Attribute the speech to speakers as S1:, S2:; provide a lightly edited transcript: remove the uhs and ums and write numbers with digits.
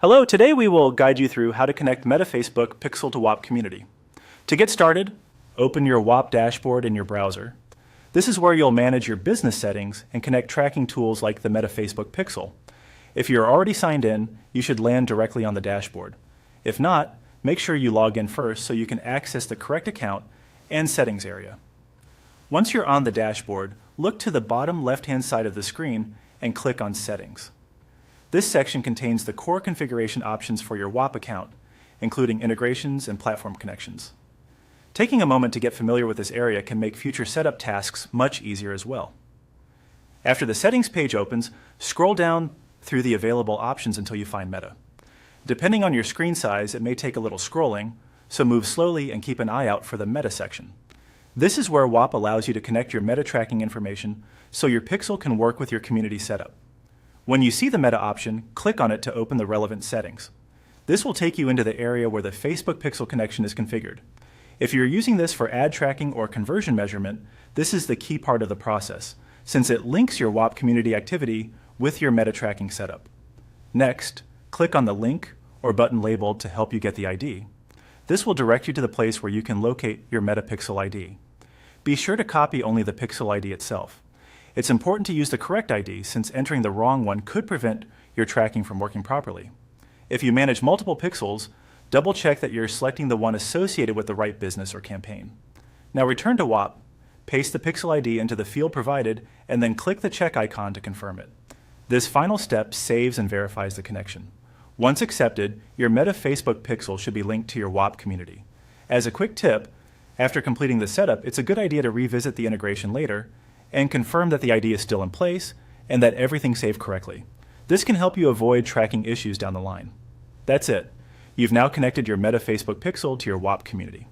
S1: Hello, today we will guide you through how to connect Meta Facebook Pixel to Whop Community. To get started, open your Whop dashboard in your browser. This is where you'll manage your business settings and connect tracking tools like the Meta Facebook Pixel. If you're already signed in, you should land directly on the dashboard. If not, make sure you log in first so you can access the correct account and settings area. Once you're on the dashboard, look to the bottom left-hand side of the screen and click on Settings. This section contains the core configuration options for your Whop account, including integrations and platform connections. Taking a moment to get familiar with this area can make future setup tasks much easier as well. After the settings page opens, scroll down through the available options until you find Meta. Depending on your screen size, it may take a little scrolling, so move slowly and keep an eye out for the Meta section. This is where Whop allows you to connect your Meta tracking information so your Pixel can work with your community setup. When you see the Meta option, click on it to open the relevant settings. This will take you into the area where the Facebook Pixel connection is configured. If you're using this for ad tracking or conversion measurement, this is the key part of the process, since it links your Whop community activity with your Meta tracking setup. Next, click on the link or button labeled to help you get the ID. This will direct you to the place where you can locate your Meta Pixel ID. Be sure to copy only the Pixel ID itself. It's important to use the correct ID since entering the wrong one could prevent your tracking from working properly. If you manage multiple pixels, double check that you're selecting the one associated with the right business or campaign. Now return to Whop, paste the Pixel ID into the field provided, and then click the check icon to confirm it. This final step saves and verifies the connection. Once accepted, your Meta Facebook Pixel should be linked to your Whop community. As a quick tip, after completing the setup, it's a good idea to revisit the integration later and confirm that the ID is still in place and that everything's saved correctly. This can help you avoid tracking issues down the line. That's it. You've now connected your Meta Facebook Pixel to your Whop community.